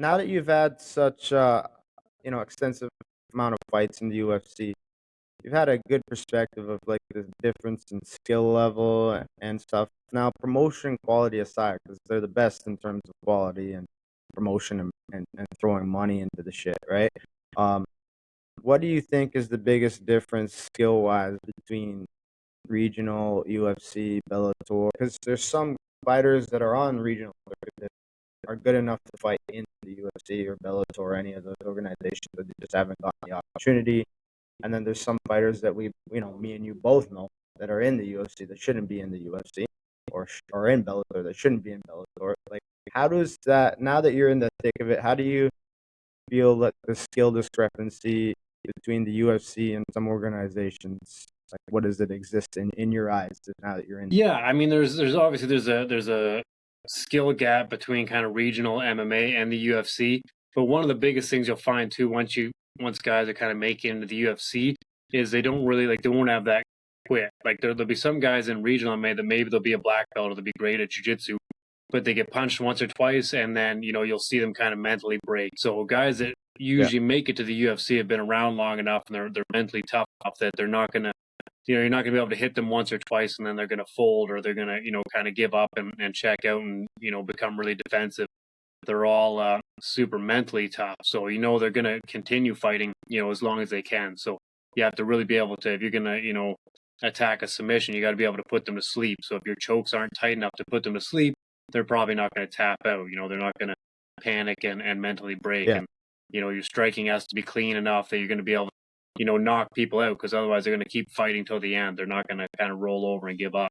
Now that you've had such extensive amount of fights in the UFC, you've had a good perspective of like the difference in skill level and stuff. Now, promotion quality aside, because they're the best in terms of quality and promotion and throwing money into the shit, right? Um, what do you think is the biggest difference skill wise between regional, UFC, Bellator? Because there's some fighters that are on regional that are good enough to fight in the UFC or Bellator or any of those organizations, but they just haven't gotten the opportunity. And then there's some fighters that me and you both know that are in the UFC that shouldn't be in the UFC or in Bellator that shouldn't be in Bellator. Like, how does that, now that you're in the thick of it, how do you feel that the skill discrepancy between the UFC and some organizations, like what does it exist in your eyes now that you're in? Yeah, I mean, there's obviously there's a skill gap between kind of regional MMA and the UFC. But one of the biggest things you'll find too, once guys are kind of making into the UFC, is they don't really like they won't have that quit. Like there'll be some guys in regional MMA that maybe they'll be a black belt or they'll be great at jiu-jitsu, but they get punched once or twice, and then you'll see them kind of mentally break. So guys that Yeah, usually make it to the UFC have been around long enough, and they're mentally tough enough that they're not gonna you're not going to be able to hit them once or twice and then they're going to fold, or they're going to, kind of give up and check out and, become really defensive. They're all super mentally tough. So, they're going to continue fighting, as long as they can. So you have to really be able to, if you're going to, attack a submission, you got to be able to put them to sleep. So if your chokes aren't tight enough to put them to sleep, they're probably not going to tap out. They're not going to panic and mentally break. yeah. And, your striking has to be clean enough that you're going to be able knock people out, because otherwise they're going to keep fighting till the end. They're not going to kind of roll over and give up.